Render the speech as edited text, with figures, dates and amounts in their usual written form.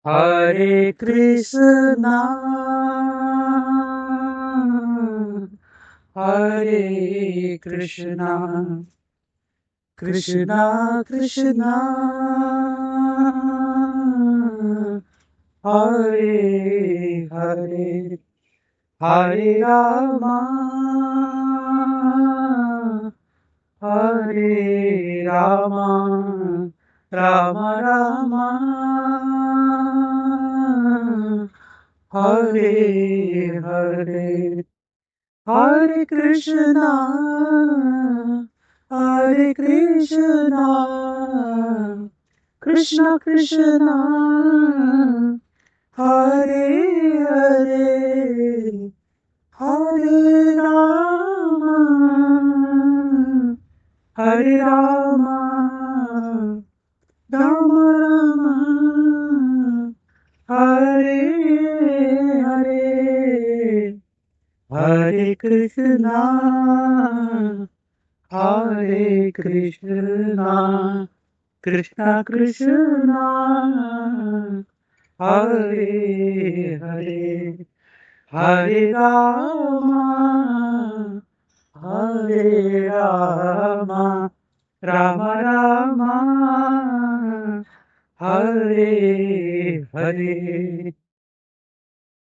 Hare Krishna, Hare Krishna, Krishna Krishna, Hare Hare, Hare Rama, Hare Rama, Rama Rama, Hare Hare, Hare Krishna, Hare Krishna, Krishna Krishna, Hare Hare, Hare Rama, Hare Rama, Rama Rama, Hare Hare, Hare Krishna, Hare Krishna, Krishna Krishna, Hare Hare, Hare Rama, Hare Rama, Rama Rama, Hare Hare.